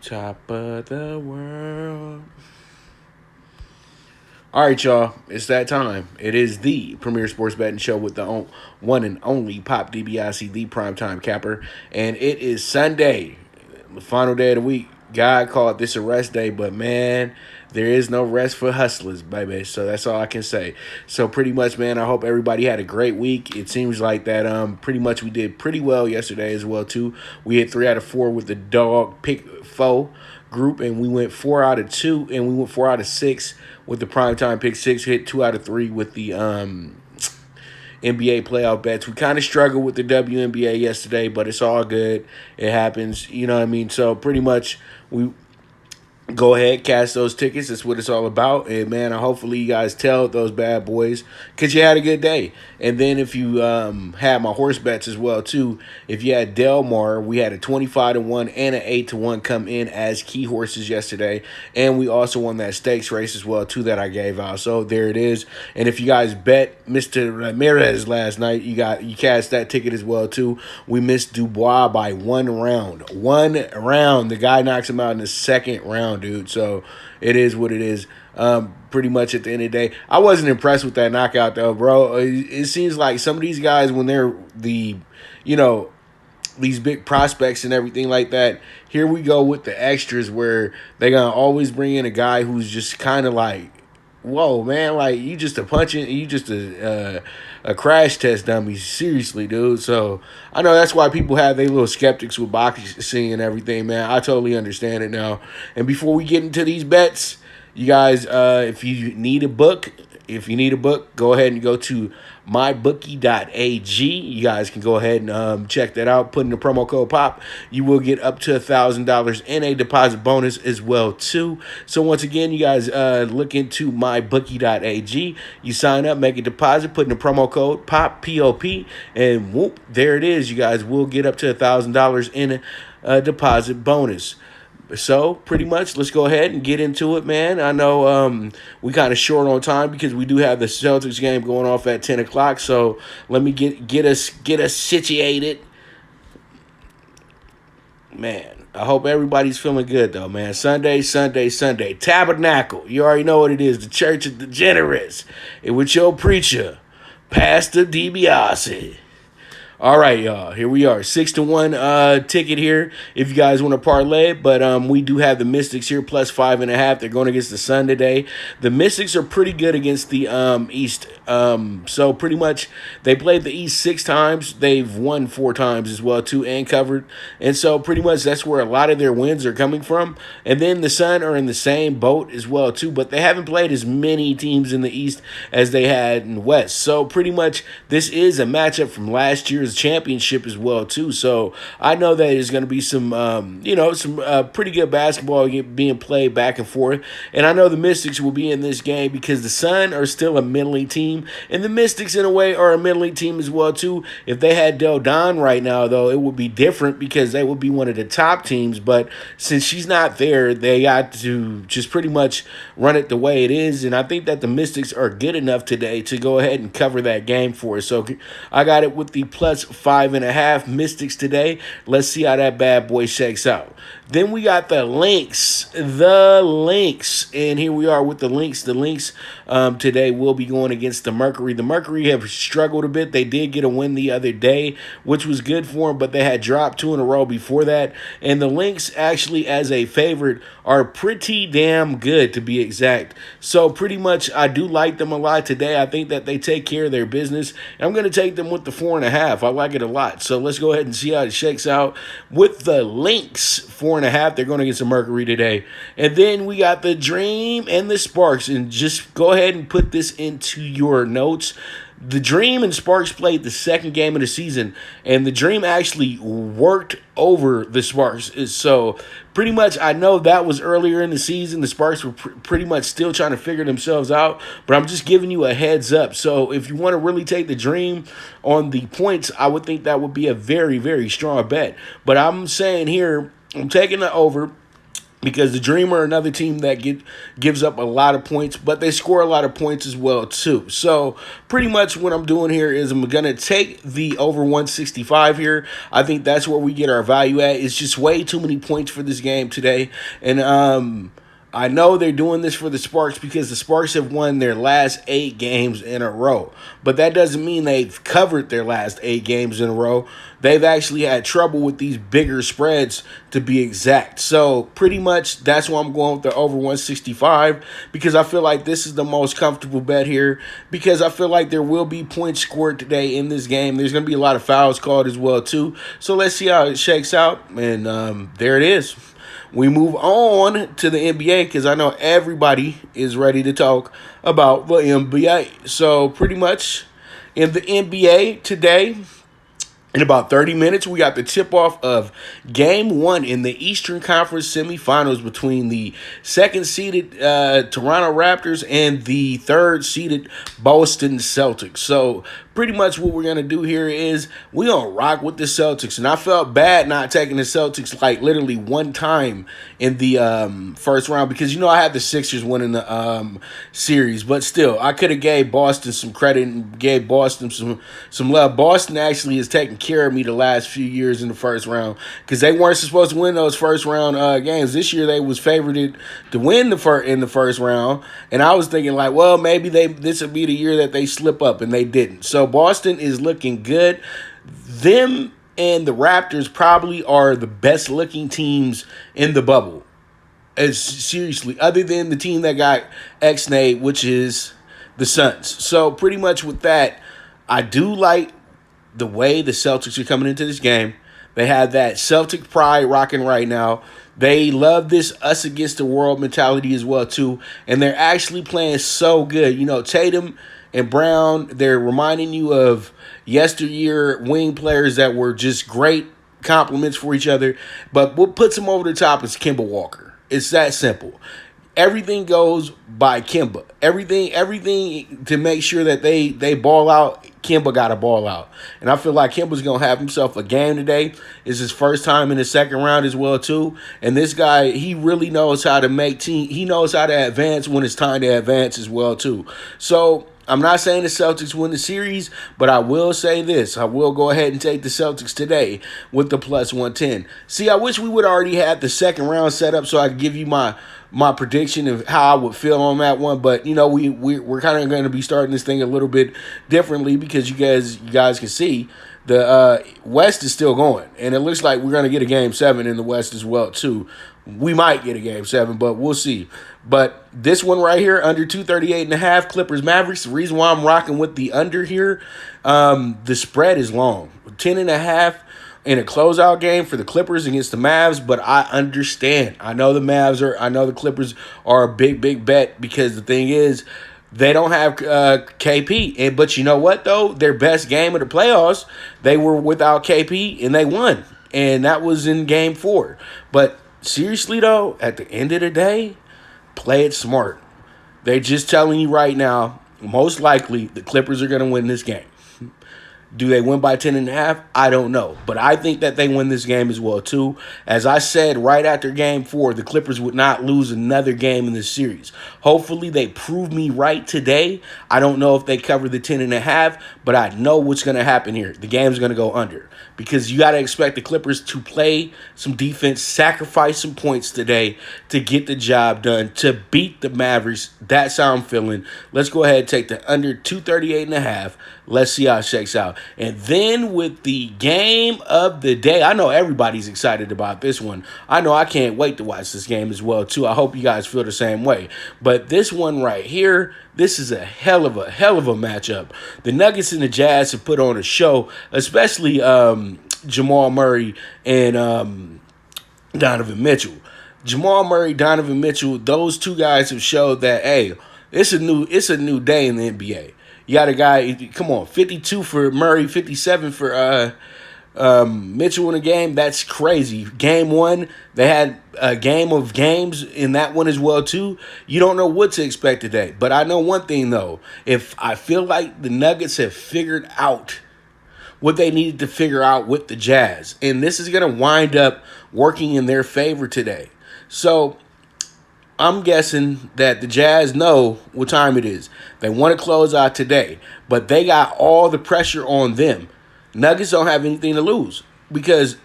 Top of the world. All right, y'all. It's that time. It is the premier sports betting show with the one and only Pop DBIC, the primetime capper. And it is Sunday, the final day of the week. God called this a rest day, but man, there is no rest for hustlers, baby. So that's all I can say. So pretty much, man, I hope everybody had a great week. It seems like that pretty much we did pretty well yesterday as well, too. We hit 3 out of 4 with the Dog PK4 group, and we went 4 out of 2, and we went 4 out of 6 with the PrimeTime PK6. Hit 2 out of 3 with the NBA playoff bets. We kind of struggled with the WNBA yesterday, but it's all good. It happens. You know what I mean? So pretty much we go ahead, cash those tickets. That's what it's all about. And, man, hopefully you guys tell those bad boys because you had a good day. And then if you had my horse bets as well, too, if you had Delmar, we had a 25-1 and an 8-1 come in as key horses yesterday. And we also won that stakes race as well, too, that I gave out. So there it is. And if you guys bet Mr. Ramirez last night, you cashed that ticket as well, too. We missed Dubois by 1 round. 1 round. The guy knocks him out in the second round, dude. So it is what it is. Pretty much at the end of the day, I wasn't impressed with that knockout though, bro. It seems like some of these guys, when they're these big prospects and everything like that, here we go with the extras where they're gonna always bring in a guy who's just kind of like, whoa, man, like you just a crash test dummy, seriously, dude. So I know that's why people have their little skeptics with boxing and everything, man. I totally understand it now. And before we get into these bets, you guys, if you need a book, go ahead and go to mybookie.ag. You guys can go ahead and check that out. Put in the promo code POP. You will get up to $1,000 in a deposit bonus as well, too. So once again, you guys look into mybookie.ag. You sign up, make a deposit, put in the promo code POP, P-O-P, and whoop, there it is. You guys will get up to $1,000 in a deposit bonus. So, pretty much, let's go ahead and get into it, man. I know we kind of short on time because we do have the Celtics game going off at 10 o'clock. So, let me get us situated. Man, I hope everybody's feeling good, though, man. Sunday. Tabernacle. You already know what it is. The Church of the Generous. And with your preacher, Pastor DiBiase. All right, y'all. Here we are. 6-1 ticket here if you guys want to parlay. But we do have the Mystics here plus 5.5. They're going against the Sun today. The Mystics are pretty good against the East. So pretty much they played the East 6 times. They've won 4 times as well, too, and covered. And so pretty much that's where a lot of their wins are coming from. And then the Sun are in the same boat as well, too. But they haven't played as many teams in the East as they had in the West. So pretty much this is a matchup from last year's championship as well, too. So I know that there's going to be some pretty good basketball being played back and forth. And I know the Mystics will be in this game because the Sun are still a middling team, and the Mystics in a way are a middling team as well, too. If they had Del Don right now, though, it would be different because they would be one of the top teams. But since she's not there, they got to just pretty much run it the way it is. And I think that the Mystics are good enough today to go ahead and cover that game for us. So I got it with the plus 5.5 Mystics today. Let's see how that bad boy shakes out. Then we got the Lynx. And here we are with the Lynx. The Lynx today will be going against the Mercury. The Mercury have struggled a bit. They did get a win the other day, which was good for them, but they had dropped 2 in a row before that. And the Lynx actually, as a favorite, are pretty damn good, to be exact. So pretty much I do like them a lot today. I think that they take care of their business. I'm going to take them with the 4.5. I like it a lot. So let's go ahead and see how it shakes out with the Lynx. 4.5. They're going to get some Mercury today. And then we got the Dream and the Sparks. And just go ahead and put this into your notes. The Dream and Sparks played the second game of the season, and the Dream actually worked over the Sparks. So pretty much I know that was earlier in the season. The Sparks were pretty much still trying to figure themselves out, but I'm just giving you a heads up. So if you want to really take the Dream on the points, I would think that would be a very, very strong bet. But I'm saying here, I'm taking the over. because the Dream are another team that gives up a lot of points, but they score a lot of points as well too. So pretty much what I'm doing here is I'm gonna take the over 165 here. I think that's where we get our value at. It's just way too many points for this game today, and I know they're doing this for the Sparks because the Sparks have won their last 8 games in a row. But that doesn't mean they've covered their last 8 games in a row. They've actually had trouble with these bigger spreads, to be exact. So pretty much that's why I'm going with the over 165, because I feel like this is the most comfortable bet here, because I feel like there will be points scored today in this game. There's going to be a lot of fouls called as well too. So let's see how it shakes out. And there it is. We move on to the NBA because I know everybody is ready to talk about the NBA. So pretty much in the NBA today, in about 30 minutes, we got the tip-off of Game 1 in the Eastern Conference semifinals between the second-seeded Toronto Raptors and the third-seeded Boston Celtics. So pretty much what we're going to do here is we're going to rock with the Celtics. And I felt bad not taking the Celtics like literally one time in the first round because, you know, I had the Sixers winning the series. But still, I could have gave Boston some credit and gave Boston some love. Boston actually has taken care of me the last few years in the first round because they weren't supposed to win those first round games. This year they was favored to win in the first round. And I was thinking like, well, maybe this would be the year that they slip up, and they didn't. So Boston is looking good. Them and the Raptors probably are the best looking teams in the bubble. As seriously, other than the team that got X-nayed, which is the Suns. So pretty much with that, I do like the way the Celtics are coming into this game. They have that Celtic pride rocking right now. They love this us against the world mentality as well too, and they're actually playing so good. You know, Tatum and Brown, they're reminding you of yesteryear wing players that were just great compliments for each other. But what puts them over the top is Kemba Walker. It's that simple. Everything goes by Kemba. Everything to make sure that they ball out, Kemba got to ball out. And I feel like Kemba's going to have himself a game today. It's his first time in the second round as well, too. And this guy, he really knows how to make team. He knows how to advance when it's time to advance as well, too. So I'm not saying the Celtics win the series, but I will say this. I will go ahead and take the Celtics today with the plus 110. See, I wish we would already have the second round set up so I could give you my prediction of how I would feel on that one. But, you know, we're kind of going to be starting this thing a little bit differently because you guys can see the West is still going. And it looks like we're going to get a Game 7 in the West as well, too. We might get a Game 7, but we'll see. But this one right here, under 238.5, Clippers Mavericks. The reason why I'm rocking with the under here, the spread is long. 10.5 in a closeout game for the Clippers against the Mavs, but I understand. I know the Clippers are a big bet because the thing is, they don't have KP. But you know what, though? Their best game of the playoffs, they were without KP, and they won. And that was in Game 4. But seriously, though, at the end of the day, play it smart. They're just telling you right now, most likely, the Clippers are going to win this game. Do they win by 10.5? I don't know. But I think that they win this game as well, too. As I said right after Game 4, the Clippers would not lose another game in this series. Hopefully, they prove me right today. I don't know if they cover the 10.5, but I know what's going to happen here. The game's going to go under. Because you got to expect the Clippers to play some defense, sacrifice some points today to get the job done, to beat the Mavericks. That's how I'm feeling. Let's go ahead and take the under 238.5. Let's see how it shakes out. And then with the game of the day, I know everybody's excited about this one. I know I can't wait to watch this game as well, too. I hope you guys feel the same way. But this one right here, this is a hell of a matchup. The Nuggets and the Jazz have put on a show, especially Jamal Murray and Donovan Mitchell. Jamal Murray, Donovan Mitchell, those two guys have showed that, hey, it's a new day in the NBA. You got a guy, come on, 52 for Murray, 57 for Mitchell in a game. That's crazy. Game 1, they had a game of games in that one as well, too. You don't know what to expect today. But I know one thing, though. If I feel like the Nuggets have figured out what they needed to figure out with the Jazz, and this is going to wind up working in their favor today. So I'm guessing that the Jazz know what time it is. They want to close out today, but they got all the pressure on them. Nuggets don't have anything to lose because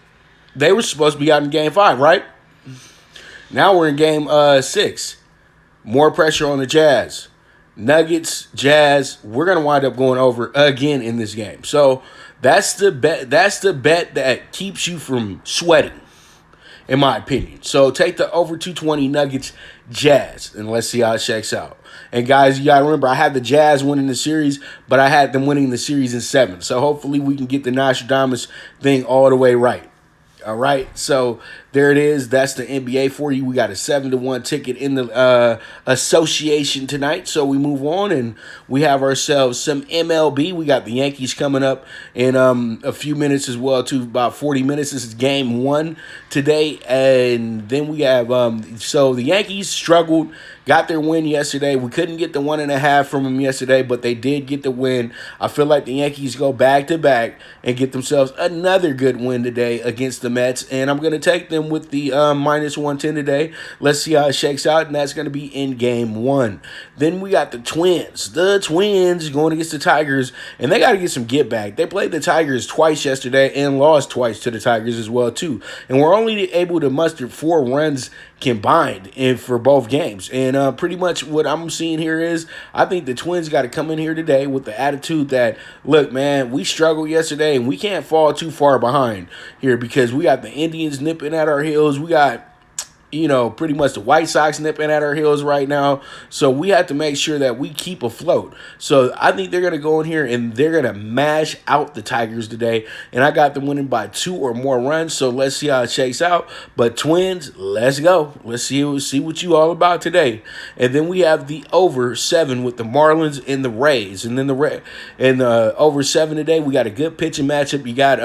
they were supposed to be out in game 5, right? Now we're in game 6. More pressure on the Jazz. Nuggets, Jazz, we're going to wind up going over again in this game. So that's the bet. That's the bet that keeps you from sweating, in my opinion. So take the over 220 Nuggets, Jazz, and let's see how it checks out. And guys, you got to remember, I had the Jazz winning the series, but I had them winning the series in 7. So hopefully we can get the Nostradamus thing all the way right. All right, so there it is. That's the NBA for you. We got a 7-1 ticket in the association tonight. So we move on and we have ourselves some MLB. We got the Yankees coming up in a few minutes as well, too. About 40 minutes. This is game 1 today, and then we have so the Yankees struggled. Got their win yesterday. We couldn't get the 1.5 from them yesterday, but they did get the win. I feel like the Yankees go back-to-back and get themselves another good win today against the Mets. And I'm going to take them with the minus 110 today. Let's see how it shakes out, and that's going to be in game 1. Then we got the Twins. The Twins going against the Tigers, and they got to get some get back. They played the Tigers twice yesterday and lost twice to the Tigers as well, too. And we're only able to muster 4 runs combined for both games. And pretty much what I'm seeing here is I think the Twins got to come in here today with the attitude that, look, man, we struggled yesterday and we can't fall too far behind here because we got the Indians nipping at our heels. We got, pretty much the White Sox nipping at our heels right now. So we have to make sure that we keep afloat. So I think they're going to go in here and they're going to mash out the Tigers today. And I got them winning by 2 or more runs. So let's see how it shakes out. But Twins, let's go. Let's see what you all about today. And then we have the over 7 with the Marlins and the Rays. And then over 7 today, we got a good pitching matchup. You got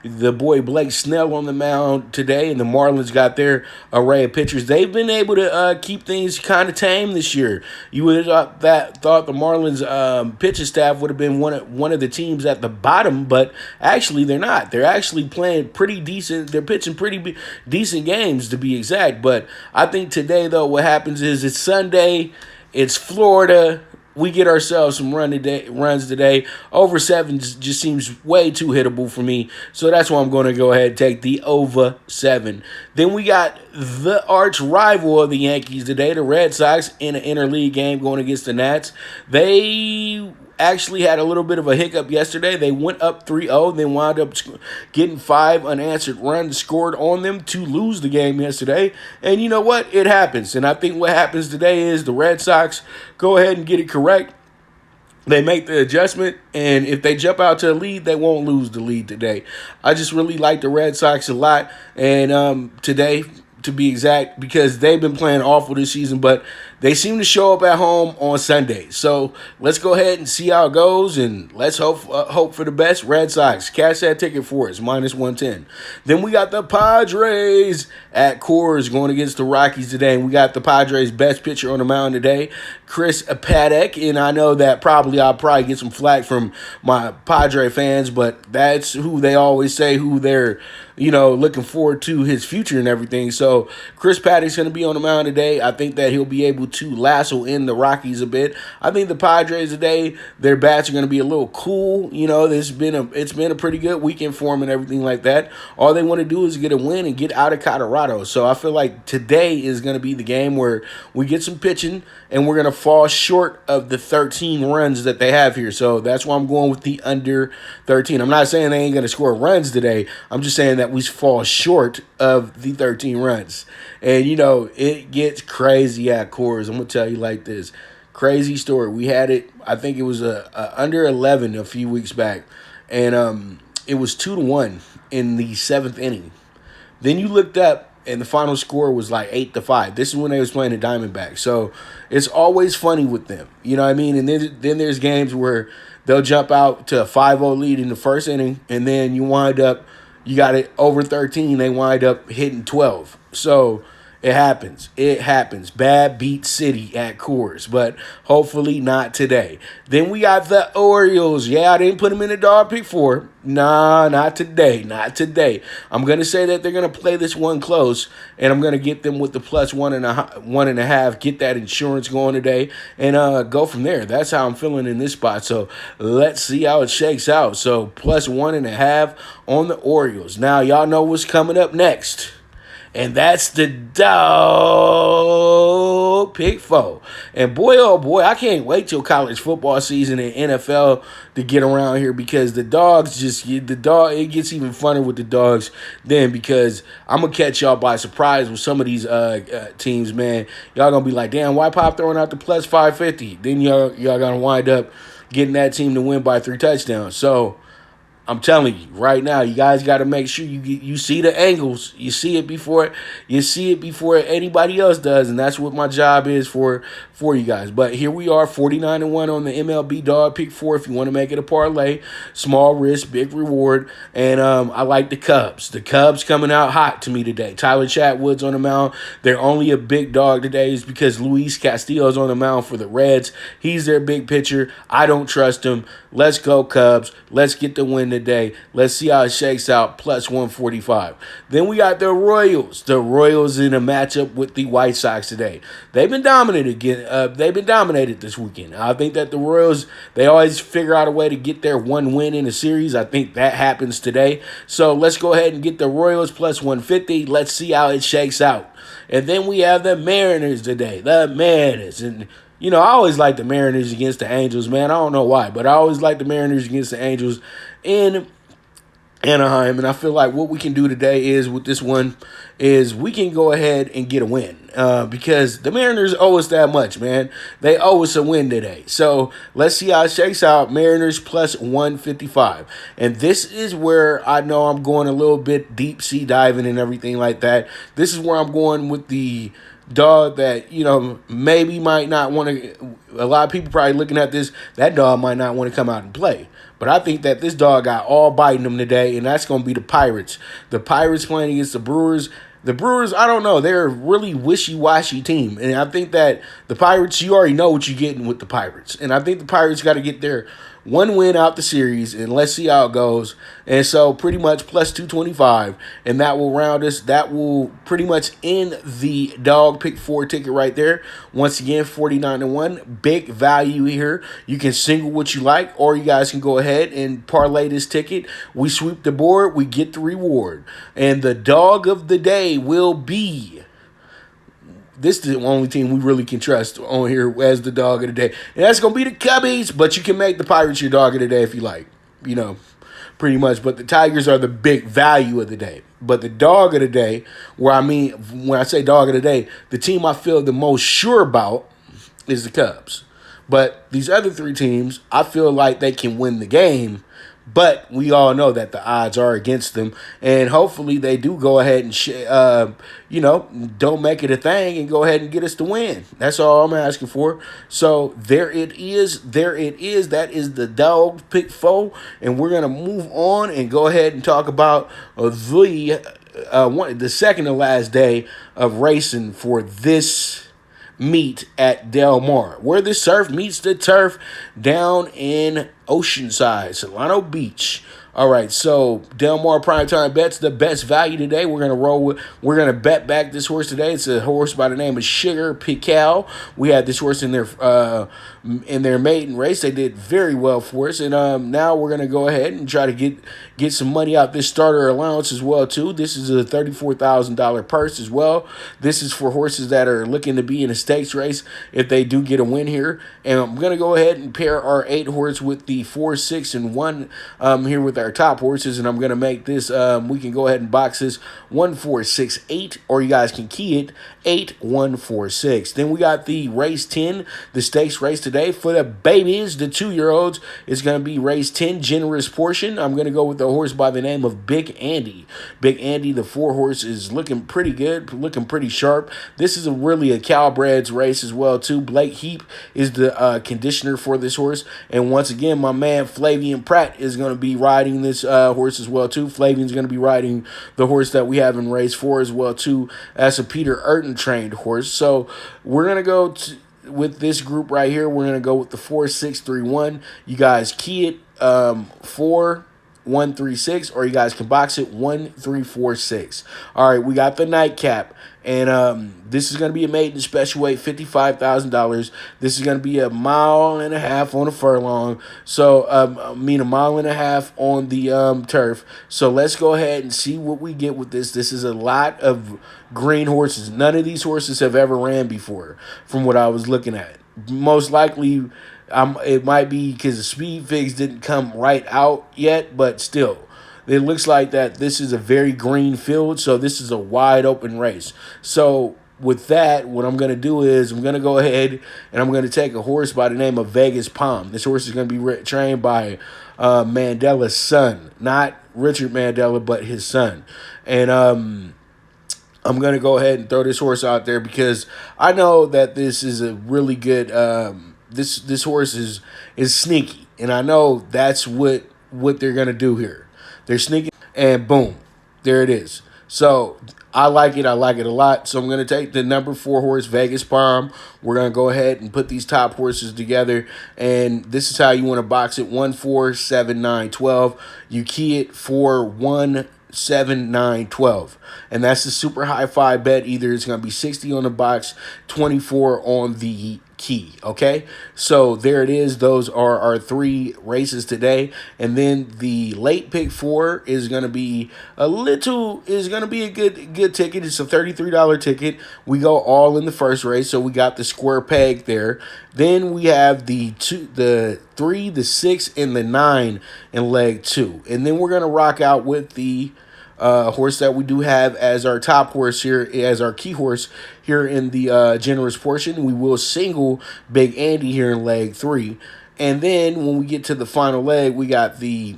the boy Blake Snell on the mound today, and the Marlins got their array of pitchers. They've been able to keep things kind of tame this year. You would have thought the Marlins pitching staff would have been one of the teams at the bottom, but actually they're not. They're actually playing pretty decent. They're pitching pretty decent games, to be exact. But I think today, though, what happens is it's Sunday, it's Florida. We get ourselves some runs today. Over 7 just seems way too hittable for me. So that's why I'm going to go ahead and take the over 7. Then we got the arch rival of the Yankees today, the Red Sox, in an interleague game going against the Nats. They actually had a little bit of a hiccup yesterday. They went up 3-0, then wound up getting 5 unanswered runs scored on them to lose the game yesterday. And you know what? It happens. And I think what happens today is the Red Sox go ahead and get it correct. They make the adjustment, and if they jump out to a lead, they won't lose the lead today. I just really like the Red Sox a lot, and today, to be exact, because they've been playing awful this season, but they seem to show up at home on Sunday. So let's go ahead and see how it goes, and let's hope for the best. Red Sox, cash that ticket for us, minus 110. Then we got the Padres at Coors going against the Rockies today, and we got the Padres' best pitcher on the mound today, Chris Paddock. And I know that I'll probably get some flack from my Padre fans, but that's who they always say who they're looking forward to his future and everything. So Chris Paddock's going to be on the mound today. I think that he'll be able to lasso in the Rockies a bit. I think the Padres today, their bats are going to be a little cool. It's been a pretty good weekend for them and everything like that. All they want to do is get a win and get out of Colorado. So I feel like today is going to be the game where we get some pitching and we're going to fall short of the 13 runs that they have here. So that's why I'm going with the under 13. I'm not saying they ain't going to score runs today. I'm just saying that we fall short of the 13 runs. And, it gets crazy at Coors. I'm going to tell you like this. Crazy story. We had it, I think it was a under 11 a few weeks back. And it was 2-1 in the 7th inning. Then you looked up, and the final score was like 8-5. This is when they was playing the Diamondbacks. So it's always funny with them. You know what I mean? And then there's games where they'll jump out to a 5-0 lead in the first inning, and then you got it over 13. They wind up hitting 12. So It happens. It happens. Bad beat city at Coors, but hopefully not today. Then we got the Orioles. Yeah, I didn't put them in the dog pick 4. Nah, not today. Not today. I'm going to say that they're going to play this one close, and I'm going to get them with the plus 1.5, get that insurance going today, and go from there. That's how I'm feeling in this spot. So let's see how it shakes out. So plus 1.5 on the Orioles. Now, y'all know what's coming up next. And that's the dog pick 4. And boy, oh boy, I can't wait till college football season and NFL to get around here, because it gets even funner with the dogs then, because I'm going to catch y'all by surprise with some of these teams, man. Y'all going to be like, damn, why Pop throwing out the plus 550? Then y'all going to wind up getting that team to win by 3 touchdowns. So I'm telling you right now, you guys got to make sure you see the angles. You see it before anybody else does, and that's what my job is for you guys. But here we are, 49-1 on the MLB Dog Pick 4. If you want to make it a parlay, small risk, big reward, and I like the Cubs. The Cubs coming out hot to me today. Tyler Chatwood's on the mound. They're only a big dog today is because Luis Castillo's on the mound for the Reds. He's their big pitcher. I don't trust him. Let's go Cubs. Let's get the win today. Let's see how it shakes out. Plus 145. Then we got the Royals. The Royals in a matchup with the White Sox today. They've been dominated again. They've been dominated this weekend. I think that the Royals, they always figure out a way to get their one win in a series. I think that happens today. So let's go ahead and get the Royals plus 150. Let's see how it shakes out. And then we have the Mariners today. The Mariners. And you know, I always like the Mariners against the Angels, man. I don't know why, but I always like the Mariners against the Angels in Anaheim. And I feel like what we can do today is, with this one, is we can go ahead and get a win. Because the Mariners owe us that much, man. They owe us a win today. So let's see how it shakes out. Mariners plus 155. And this is where I know I'm going a little bit deep sea diving and everything like that. This is where I'm going with the dog that, you know, maybe might not want to. A lot of people probably looking at this, that dog might not want to come out and play. But I think that this dog got all biting them today, and that's going to be the Pirates. The Pirates playing against the Brewers. The Brewers, I don't know. They're a really wishy-washy team. And I think that the Pirates, you already know what you're getting with the Pirates. And I think the Pirates got to get their one win out the series, and let's see how it goes. And so pretty much plus 225, and that will round us. That will pretty much end the dog pick 4 ticket right there. Once again, 49-1, big value here. You can single what you like, or you guys can go ahead and parlay this ticket. We sweep the board, we get the reward. And the dog of the day will be, this is the only team we really can trust on here as the dog of the day. And that's going to be the Cubbies, but you can make the Pirates your dog of the day if you like, you know, pretty much. But the Tigers are the big value of the day. But the dog of the day, when I say dog of the day, the team I feel the most sure about is the Cubs. But these other 3 teams, I feel like they can win the game. But we all know that the odds are against them. And hopefully they do go ahead and, don't make it a thing and go ahead and get us the win. That's all I'm asking for. So there it is. That is the dog pick 4. And we're going to move on and go ahead and talk about the second to last day of racing for this meet at Del Mar, where the surf meets the turf down in Oceanside, Solano Beach. All right, so Del Mar PrimeTime Bets, the best value today. We're gonna bet back this horse today. It's a horse by the name of Sugar Pical. We had this horse in their maiden race. They did very well for us, and now we're gonna go ahead and try to get some money out this starter allowance as well too. This is a $34,000 purse as well. This is for horses that are looking to be in a stakes race if they do get a win here. And I'm gonna go ahead and pair our 8 horse with the 4, 6, and 1 here with our top horses, and I'm gonna make this. We can go ahead and box this 1, 4, 6, 8, or you guys can key it 8, 1, 4, 6. Then we got the race 10, the stakes race today for the babies, the 2-year-olds. It's gonna be race 10, generous portion. I'm gonna go with the horse by the name of Big Andy. Big Andy, the 4 horse, is looking pretty good, looking pretty sharp. This is really a Calbreds race as well too. Blake Heap is the conditioner for this horse, and once again, my man Flavian Pratt is gonna be riding riding this horse as well too. Flavian's going to be riding the horse that we have in race 4 as well too. That's a Peter Urton trained horse. So we're going to go with this group right here. We're going to go with the 4-6-3-1. You guys key it 4-1-3-6, or you guys can box it 1-3-4-6. All right, we got the nightcap. And this is going to be a maiden special weight, $55,000. This is going to be a mile and a half on a furlong. So, a mile and a half on the turf. So, let's go ahead and see what we get with this. This is a lot of green horses. None of these horses have ever ran before, from what I was looking at. Most likely, it might be because the speed figs didn't come right out yet, but still. It looks like that this is a very green field, so this is a wide open race. So with that, what I'm going to do is I'm going to go ahead and I'm going to take a horse by the name of Vegas Palm. This horse is going to be trained by Mandela's son, not Richard Mandela, but his son. And I'm going to go ahead and throw this horse out there because I know that this is a really good this horse is sneaky, and I know that's what they're going to do here. They're sneaking, and boom, there it is. So I like it. I like it a lot. So I'm going to take the number 4 horse, Vegas Palm. We're going to go ahead and put these top horses together, and this is how you want to box it: 1, 4, 7, 9, 12. You key it 4, 1, 7, 9, 12. And that's the super high 5 bet. Either it's going to be 60 on the box, 24 on the key. Okay, so there it is. Those are our 3 races today, and then the late pick 4 is going to be a good ticket. It's a $33 ticket. We go all in the first race, so we got the square peg there. Then we have the 3, the 6, and the 9 in leg 2, and then we're going to rock out with the horse that we do have as our top horse here, as our key horse here in the generous portion. We will single Big Andy here in leg 3. And then when we get to the final leg, we got the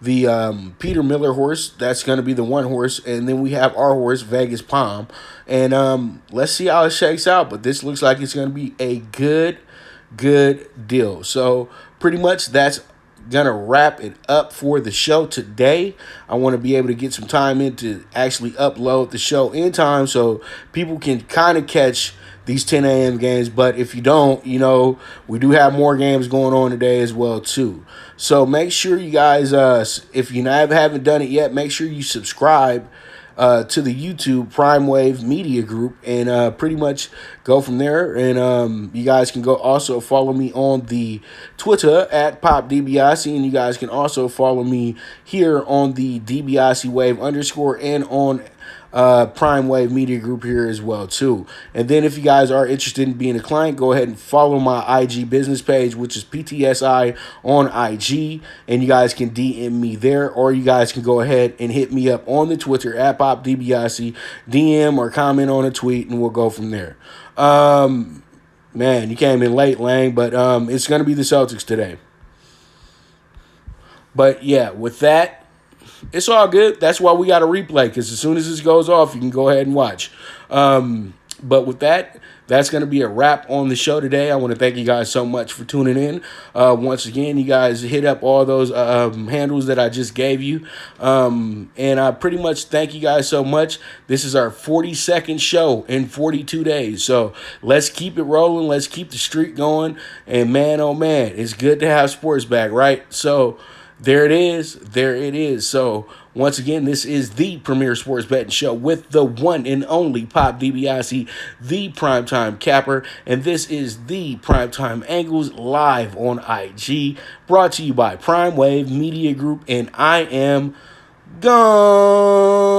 Peter Miller horse. That's going to be the 1 horse. And then we have our horse, Vegas Palm. And let's see how it shakes out. But this looks like it's going to be a good deal. So pretty much that's gonna wrap it up for the show today. I want to be able to get some time in to actually upload the show in time so people can kind of catch these 10 a.m. games. But if you don't, we do have more games going on today as well too. So make sure you guys, if you haven't done it yet, make sure you subscribe to the YouTube Prime Wave Media Group, and pretty much go from there. And you guys can go also follow me on the Twitter at PopDiBiase, and you guys can also follow me here on the DiBiase Wave _ and on Prime Wave Media Group here as well too. And then if you guys are interested in being a client, go ahead and follow my IG business page, which is PTSI on IG, and you guys can DM me there, or you guys can go ahead and hit me up on the Twitter at PopDiBiase, DM or comment on a tweet, and we'll go from there. Man, you came in late, Lang, but it's going to be the Celtics today. But yeah, with that, it's all good. That's why we got a replay, because as soon as this goes off, you can go ahead and watch. But with that, that's going to be a wrap on the show today. I want to thank you guys so much for tuning in. Once again, you guys hit up all those handles that I just gave you. And I pretty much thank you guys so much. This is our 42nd show in 42 days. So let's keep it rolling. Let's keep the streak going. And man, oh man, it's good to have sports back, right? So there it is. There it is. So once again, this is the premier sports betting show with the one and only Pop DiBiase, the primetime capper. And this is the Primetime Angles Live on IG, brought to you by Prime Wave Media Group. And I am gone.